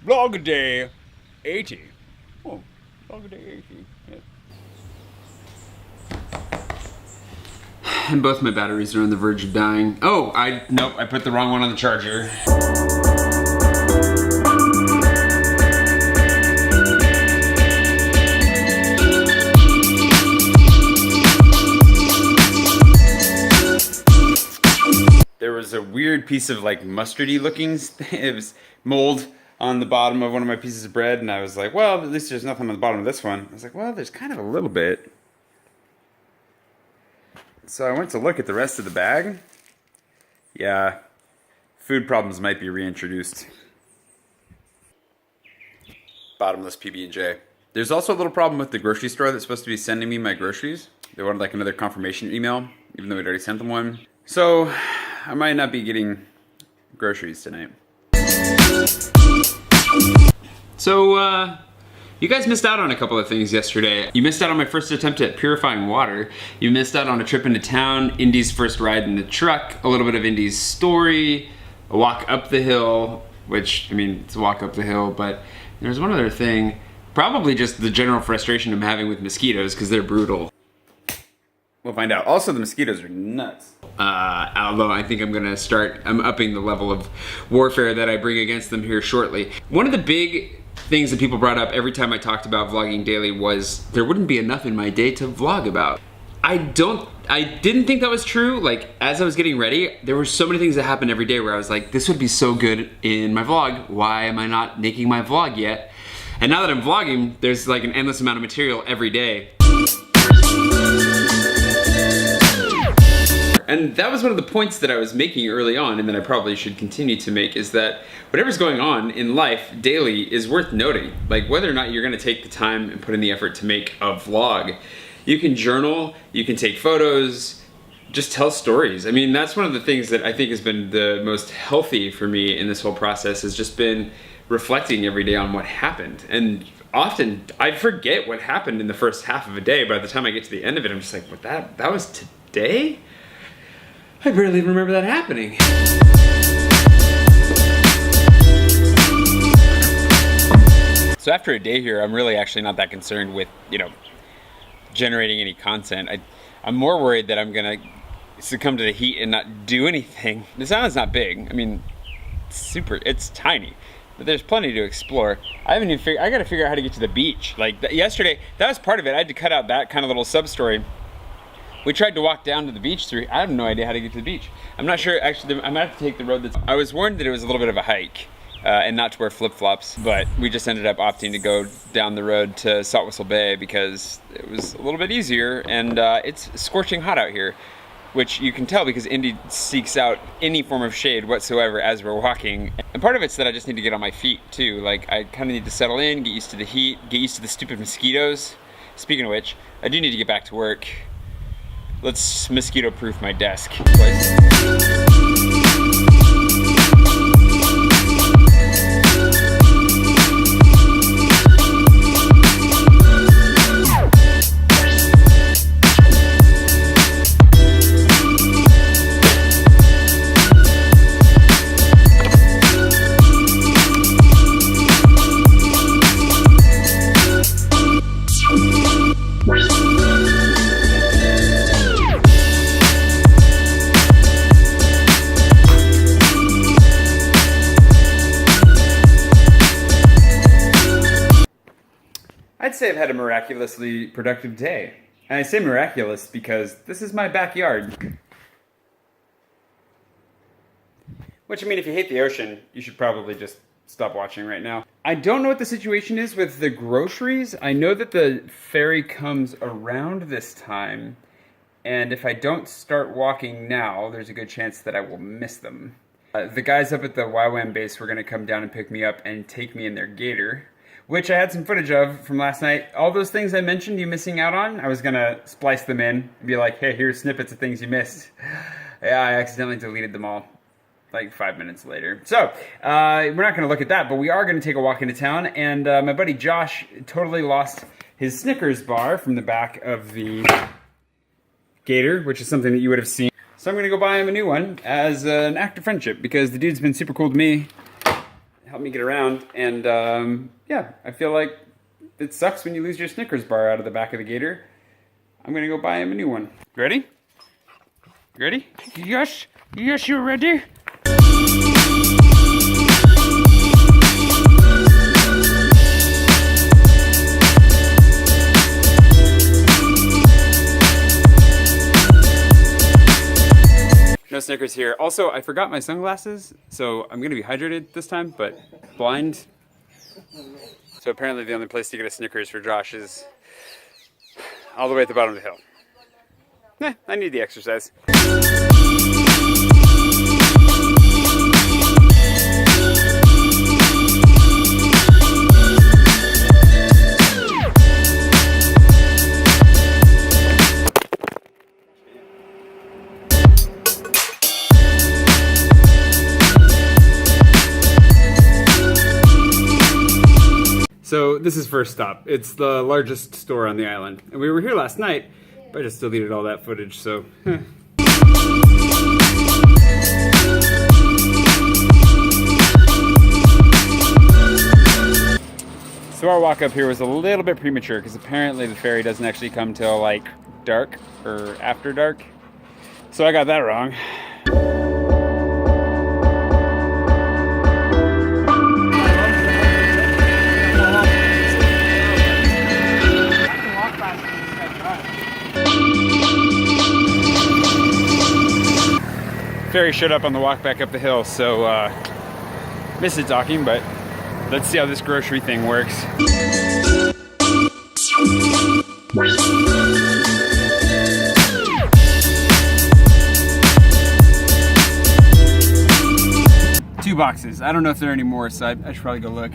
Vlog day 80. Oh, vlog day 80. Yeah. And both my batteries are on the verge of dying. Oh, nope, I put the wrong one on the charger. There was a weird piece of like mustardy looking, it was mold on the bottom of one of my pieces of bread, and I was like, well, at least there's nothing on the bottom of this one. I was like, well, there's kind of a little bit. So I went to look at the rest of the bag. Yeah, food problems might be reintroduced. Bottomless PB&J. There's also a little problem with the grocery store that's supposed to be sending me my groceries. They wanted like another confirmation email, even though we'd already sent them one. So I might not be getting groceries tonight. So, you guys missed out on a couple of things yesterday. You missed out on my first attempt at purifying water. You missed out on a trip into town, Indy's first ride in the truck, a little bit of Indy's story, a walk up the hill, which, I mean, it's a walk up the hill, but there's one other thing. Probably just the general frustration I'm having with mosquitoes, because they're brutal. We'll find out. Also, the mosquitoes are nuts. Although I think I'm upping the level of warfare that I bring against them here shortly. One of the big things that people brought up every time I talked about vlogging daily was there wouldn't be enough in my day to vlog about. I didn't think that was true. Like, as I was getting ready, there were so many things that happened every day where I was like, this would be so good in my vlog. Why am I not making my vlog yet? And now that I'm vlogging, there's like an endless amount of material every day. And that was one of the points that I was making early on, and that I probably should continue to make, is that whatever's going on in life daily is worth noting. Like, whether or not you're gonna take the time and put in the effort to make a vlog. You can journal, you can take photos, just tell stories. I mean, that's one of the things that I think has been the most healthy for me in this whole process, has just been reflecting every day on what happened. And often I forget what happened in the first half of a day. By the time I get to the end of it, I'm just like, what, that was today? I barely even remember that happening. So after a day here, I'm really actually not that concerned with, generating any content. I'm more worried that I'm gonna succumb to the heat and not do anything. This island's not big. I mean, it's tiny, but there's plenty to explore. I gotta figure out how to get to the beach. Like yesterday, that was part of it. I had to cut out that kind of little sub-story. We tried to walk down to the beach through, I have no idea how to get to the beach. I'm not sure, actually, I might have to take the road I was warned that it was a little bit of a hike and not to wear flip-flops, but we just ended up opting to go down the road to Salt Whistle Bay because it was a little bit easier, and it's scorching hot out here, which you can tell because Indy seeks out any form of shade whatsoever as we're walking. And part of it's that I just need to get on my feet too. Like, I kind of need to settle in, get used to the heat, get used to the stupid mosquitoes. Speaking of which, I do need to get back to work. Let's mosquito-proof my desk. I'd say I've had a miraculously productive day. And I say miraculous because this is my backyard. Which, I mean, if you hate the ocean, you should probably just stop watching right now. I don't know what the situation is with the groceries. I know that the ferry comes around this time, and if I don't start walking now, there's a good chance that I will miss them. The guys up at the YWAM base were gonna come down and pick me up and take me in their gator, which I had some footage of from last night. All those things I mentioned you missing out on, I was gonna splice them in and be like, hey, here's snippets of things you missed. Yeah, I accidentally deleted them all like 5 minutes later. So, we're not gonna look at that, but we are gonna take a walk into town, and my buddy Josh totally lost his Snickers bar from the back of the gator, which is something that you would have seen. So I'm gonna go buy him a new one as an act of friendship, because the dude's been super cool to me. help me get around. And yeah, I feel like it sucks when you lose your Snickers bar out of the back of the Gator. I'm gonna go buy him a new one. Ready? Ready? Yes, yes, you're ready. No Snickers here. Also, I forgot my sunglasses, so I'm gonna be hydrated this time, but blind. So apparently the only place to get a Snickers for Josh is all the way at the bottom of the hill. I need the exercise. So this is first stop. It's the largest store on the island. And we were here last night, but I just deleted all that footage, so. So our walk up here was a little bit premature because apparently the ferry doesn't actually come till like dark or after dark. So I got that wrong. Ferry showed up on the walk back up the hill, so missed it docking, but let's see how this grocery thing works. Two boxes. I don't know if there are any more, so I should probably go look.